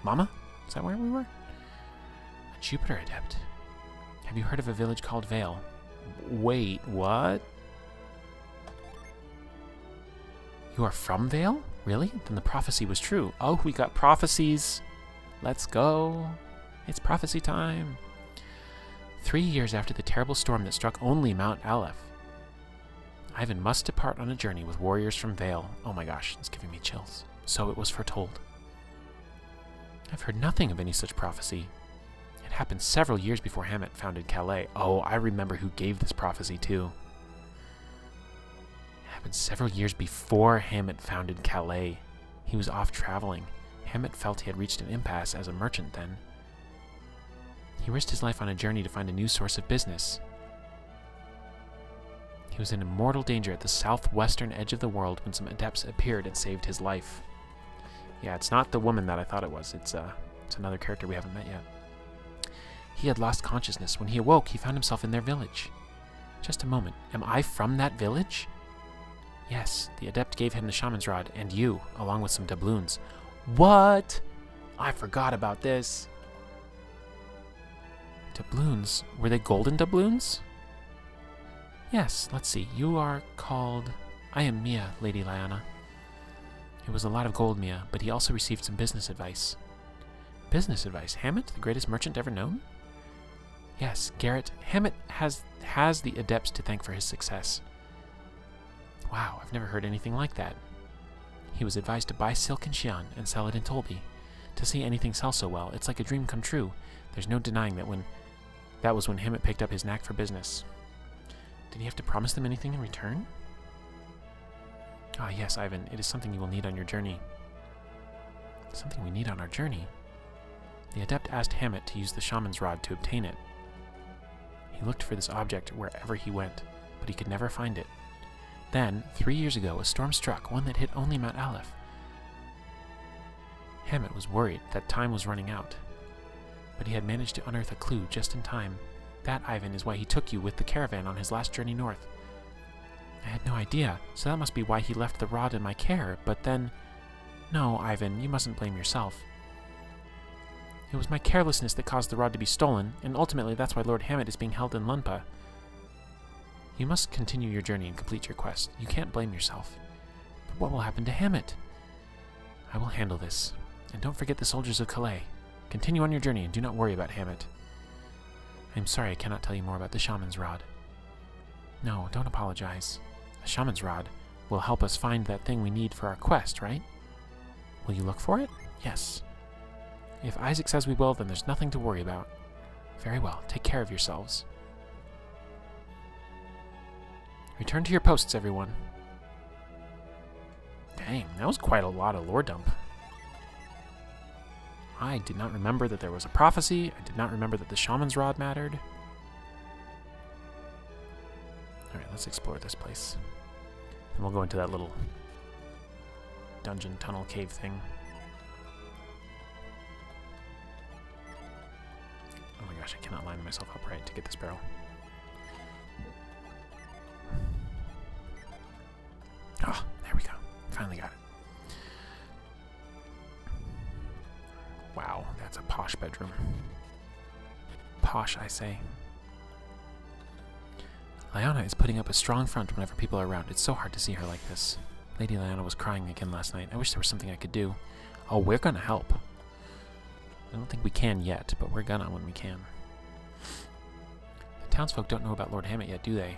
Mama? Is that where we were? A Jupiter adept. Have you heard of a village called Vale? Wait, what? You are from Vale? Really? Then the prophecy was true. Oh, we got prophecies. Let's go. It's prophecy time. 3 years after the terrible storm that struck only Mount Aleph, Ivan must depart on a journey with warriors from Vale. Oh my gosh, it's giving me chills. So it was foretold. I've heard nothing of any such prophecy. It happened several years before Hammett founded Kalay. Oh, I remember who gave this prophecy too. It happened several years before Hammett founded Kalay. He was off traveling. Hammett felt he had reached an impasse as a merchant then. He risked his life on a journey to find a new source of business. He was in mortal danger at the southwestern edge of the world when some adepts appeared and saved his life. Yeah, it's not the woman that I thought it was. It's another character we haven't met yet. He had lost consciousness. When he awoke, he found himself in their village. Just a moment. Am I from that village? Yes, the adept gave him the shaman's rod, and you, along with some doubloons. What? I forgot about this. Doubloons? Were they golden doubloons? Yes, let's see. You are called... I am Mia, Lady Lyanna. It was a lot of gold, Mia, but he also received some business advice. Business advice? Hammett, the greatest merchant ever known? Yes, Garrett, Hammett has the adepts to thank for his success. Wow, I've never heard anything like that. He was advised to buy silk in Xi'an and sell it in Tolbi. To see anything sell so well, it's like a dream come true. There's no denying that was when Hammett picked up his knack for business. Did he have to promise them anything in return? Ah, yes, Ivan, it is something you will need on your journey. Something we need on our journey? The adept asked Hammett to use the shaman's rod to obtain it. He looked for this object wherever he went, but he could never find it. Then, 3 years ago, a storm struck, one that hit only Mount Aleph. Hammett was worried that time was running out, but he had managed to unearth a clue just in time. That, Ivan, is why he took you with the caravan on his last journey north. I had no idea, so that must be why he left the rod in my care, but then... No, Ivan, you mustn't blame yourself. It was my carelessness that caused the rod to be stolen, and ultimately that's why Lord Hammett is being held in Lunpa. You must continue your journey and complete your quest. You can't blame yourself. But what will happen to Hammett? I will handle this. And don't forget the soldiers of Kalay. Continue on your journey and do not worry about Hammett. I am sorry I cannot tell you more about the shaman's rod. No, don't apologize. The shaman's rod will help us find that thing we need for our quest, right? Will you look for it? Yes. If Isaac says we will, then there's nothing to worry about. Very well. Take care of yourselves. Return to your posts, everyone. Dang, that was quite a lot of lore dump. I did not remember that there was a prophecy. I did not remember that the shaman's rod mattered. Alright, let's explore this place. And we'll go into that little dungeon tunnel cave thing. Oh my gosh, I cannot line myself upright to get this barrel. Ah, there we go. Finally got it. Wow, that's a posh bedroom. Posh, I say. Lyanna is putting up a strong front whenever people are around. It's so hard to see her like this. Lady Lyanna was crying again last night. I wish there was something I could do. Oh, we're gonna help. I don't think we can yet, but we're gonna when we can. The townsfolk don't know about Lord Hammett yet, do they?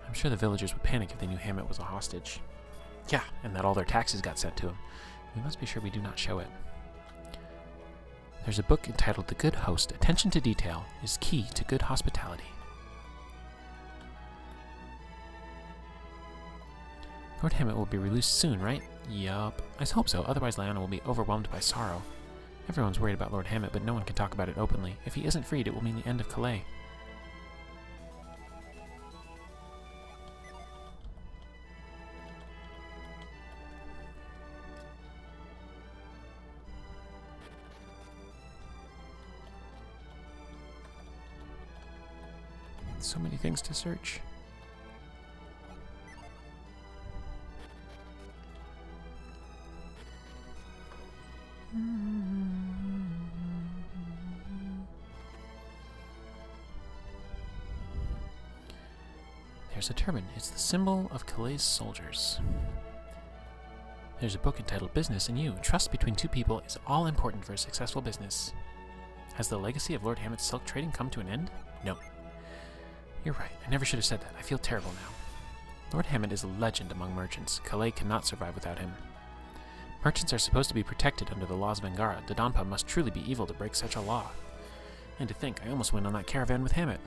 I'm sure the villagers would panic if they knew Hammett was a hostage. Yeah, and that all their taxes got sent to him. We must be sure we do not show it. There's a book entitled The Good Host. Attention to detail is key to good hospitality. Lord Hammett will be released soon, right? Yup. I hope so, otherwise Lyanna will be overwhelmed by sorrow. Everyone's worried about Lord Hammett, but no one can talk about it openly. If he isn't freed, it will mean the end of Kalay. So many things to search. There's a turban. It's the symbol of Kalay's soldiers. There's a book entitled Business and You. Trust between two people is all important for a successful business. Has the legacy of Lord Hammett's silk trading come to an end? No. You're right. I never should have said that. I feel terrible now. Lord Hammett is a legend among merchants. Kalay cannot survive without him. Merchants are supposed to be protected under the laws of Angara. Dodonpa must truly be evil to break such a law. And to think, I almost went on that caravan with Hammett.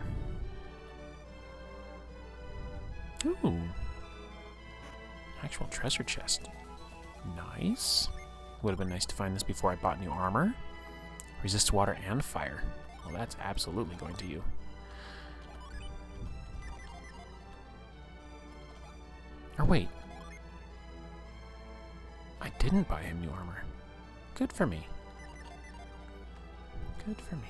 Ooh. Actual treasure chest. Nice. Would have been nice to find this before I bought new armor. Resists water and fire. Well, that's absolutely going to you. Or wait. I didn't buy him new armor. Good for me. Good for me.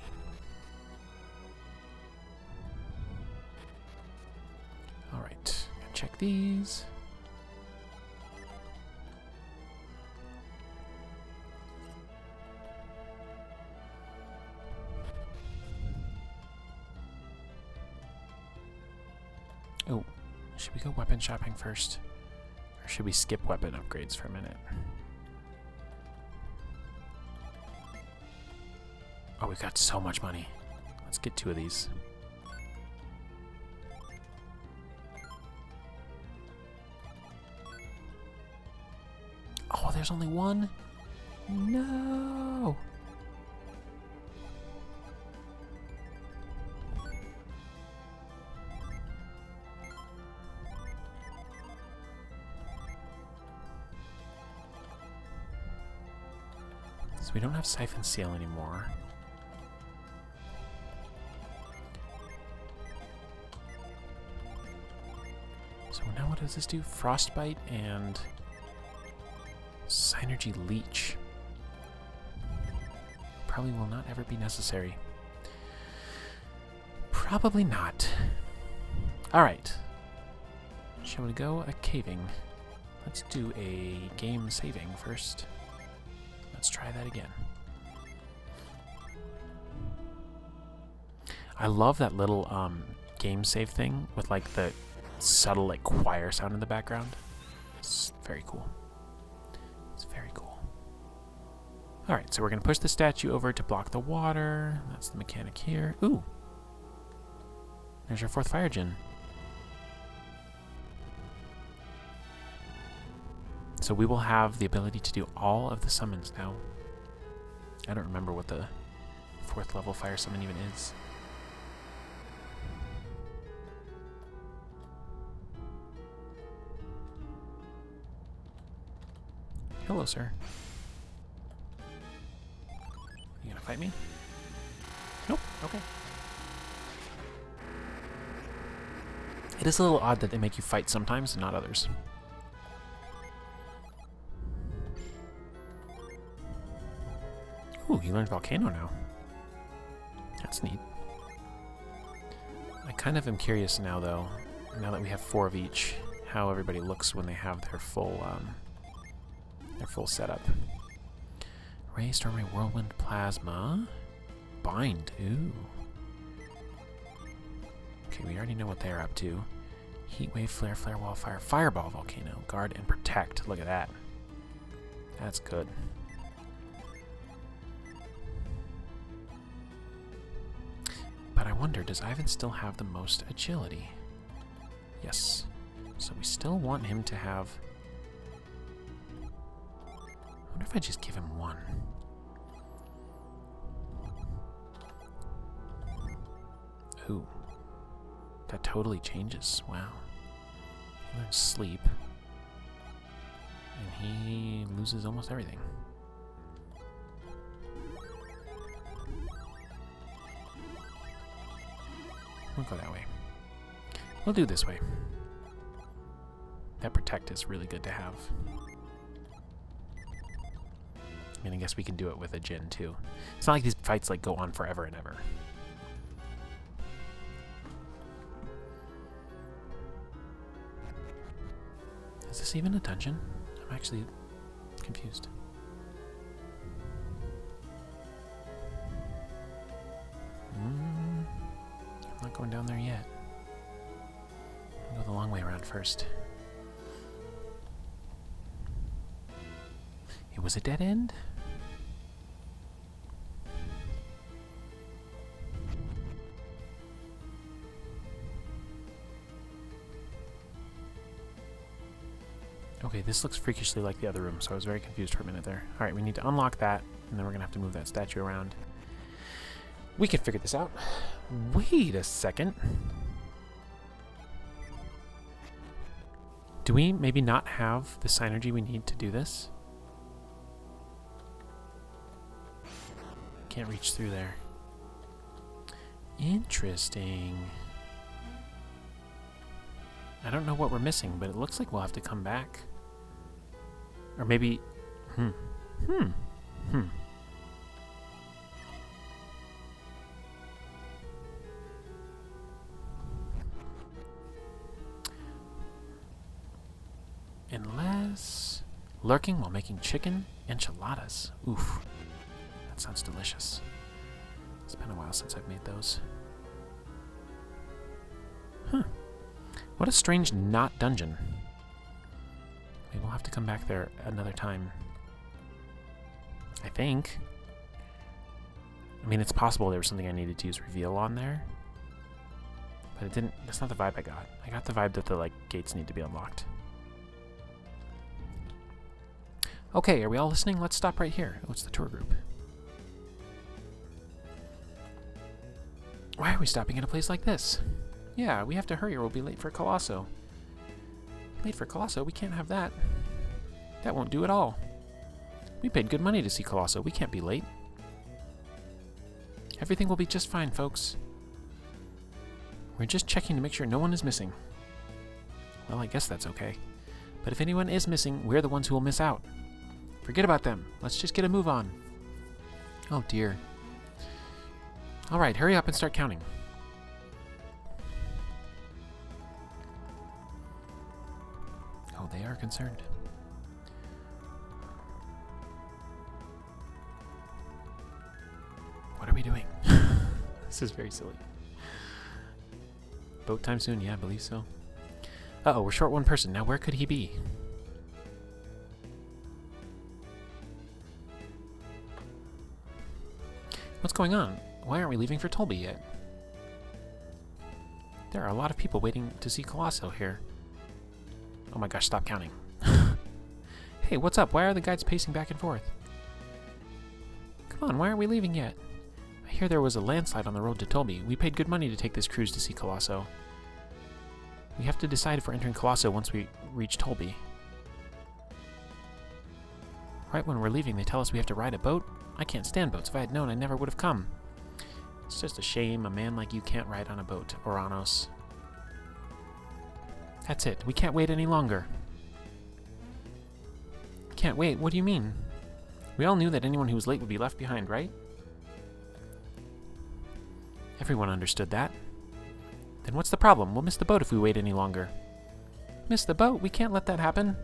Alright, gotta check these. Oh, should we go weapon shopping first? Or should we skip weapon upgrades for a minute? Oh, we've got so much money. Let's get 2 of these. Oh, there's only 1? No! So we don't have Siphon Seal anymore. So now what does this do? Frostbite and Synergy Leech. Probably will not ever be necessary. Probably not. Alright. Shall we go a caving? Let's do a game saving first. Let's try that again. I love that little game save thing with like the subtle like choir sound in the background. It's very cool. It's very cool. Alright, so we're going to push the statue over to block the water. That's the mechanic here. Ooh. There's your 4th fire gen. So we will have the ability to do all of the summons now. I don't remember what the 4th level fire summon even is. Hello, sir. You gonna fight me? Nope. Okay. It is a little odd that they make you fight sometimes and not others. Ooh, you learned Volcano now. That's neat. I kind of am curious now, though, now that we have 4 of each, how everybody looks when they have their full setup. Ray, Storm Ray, Whirlwind, Plasma, Bind. Ooh. Okay, we already know what they're up to. Heat Wave, Flare, Flare, Wildfire, Fireball, Volcano, Guard, and Protect. Look at that. That's good. But I wonder, does Ivan still have the most agility? Yes. So we still want him to have... I wonder if I just give him 1. Ooh. That totally changes. Wow. He learns Sleep. And he loses almost everything. We'll go that way. We'll do this way. That Protect is really good to have. I mean, I guess we can do it with a Jin too. It's not like these fights like go on forever and ever. Is this even a dungeon? I'm actually confused. I'm not going down there yet. I'll go the long way around first. It was a dead end? Okay, this looks freakishly like the other room, so I was very confused for a minute there. Alright, we need to unlock that, and then we're going to have to move that statue around. We can figure this out. Wait a second. Do we maybe not have the synergy we need to do this? Can't reach through there. Interesting. I don't know what we're missing, but it looks like we'll have to come back. Or maybe... Unless... Lurking while making chicken enchiladas. Oof. That sounds delicious. It's been a while since I've made those. Huh. What a strange not dungeon. We will have to come back there another time. I think. I mean, it's possible there was something I needed to use reveal on there. But it didn't. That's not the vibe I got. I got the vibe that the, like, gates need to be unlocked. Okay, are we all listening? Let's stop right here. Oh, it's the tour group. Why are we stopping at a place like this? Yeah, we have to hurry or we'll be late for Colosso. Late for Colosso? We can't have that. That won't do at all. We paid good money to see Colosso. We can't be late. Everything will be just fine, folks. We're just checking to make sure no one is missing. Well, I guess that's okay. But if anyone is missing, we're the ones who will miss out. Forget about them. Let's just get a move on. Oh, dear. All right, hurry up and start counting. Oh, they are concerned. What are we doing? This is very silly. Boat time soon? Yeah, I believe so. Uh-oh, we're short one person. Now where could he be? What's going on? Why aren't we leaving for Tolby yet? There are a lot of people waiting to see Colosso here. Oh my gosh, stop counting. Hey, what's up? Why are the guides pacing back and forth? Come on, why aren't we leaving yet? I hear there was a landslide on the road to Tolby. We paid good money to take this cruise to see Colosso. We have to decide if we're entering Colosso once we reach Tolby. Right when we're leaving, they tell us we have to ride a boat. I can't stand boats. If I had known, I never would have come. It's just a shame a man like you can't ride on a boat, Oranos. That's it. We can't wait any longer. Can't wait? What do you mean? We all knew that anyone who was late would be left behind, right? Everyone understood that. Then what's the problem? We'll miss the boat if we wait any longer. Miss the boat? We can't let that happen.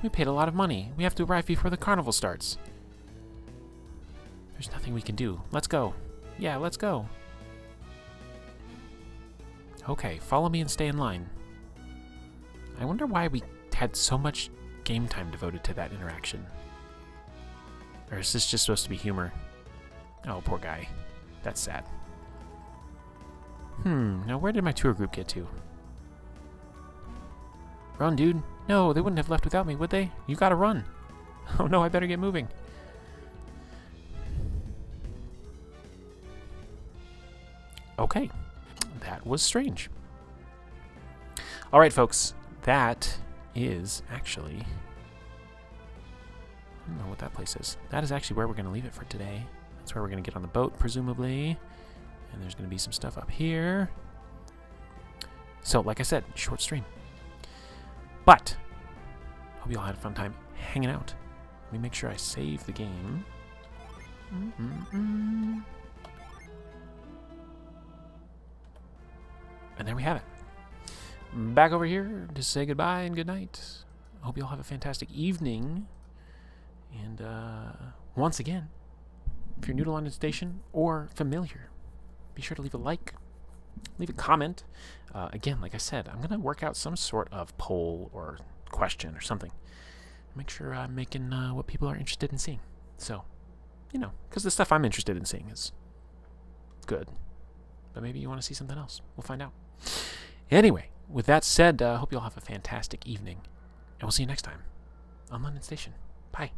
We paid a lot of money. We have to arrive before the carnival starts. There's nothing we can do. Let's go. Yeah, let's go. Okay, follow me and stay in line. I wonder why we had so much game time devoted to that interaction. Or is this just supposed to be humor? Oh, poor guy. That's sad. Now where did my tour group get to? Run, dude. No, they wouldn't have left without me, would they? You gotta run. Oh no, I better get moving. Okay, that was strange. All right, folks, that is actually... I don't know what that place is. That is actually where we're going to leave it for today. That's where we're going to get on the boat, presumably. And there's going to be some stuff up here. So, like I said, short stream. But, hope you all had a fun time hanging out. Let me make sure I save the game. And there we have it. Back over here to say goodbye and good night. I hope you all have a fantastic evening. And once again, if you're new to London Station or familiar, be sure to leave a like, leave a comment. Again, like I said, I'm going to work out some sort of poll or question or something. Make sure I'm making what people are interested in seeing. So, you know, because the stuff I'm interested in seeing is good. But maybe you want to see something else. We'll find out. Anyway, with that said, I hope you all have a fantastic evening. And we'll see you next time on London Station. Bye.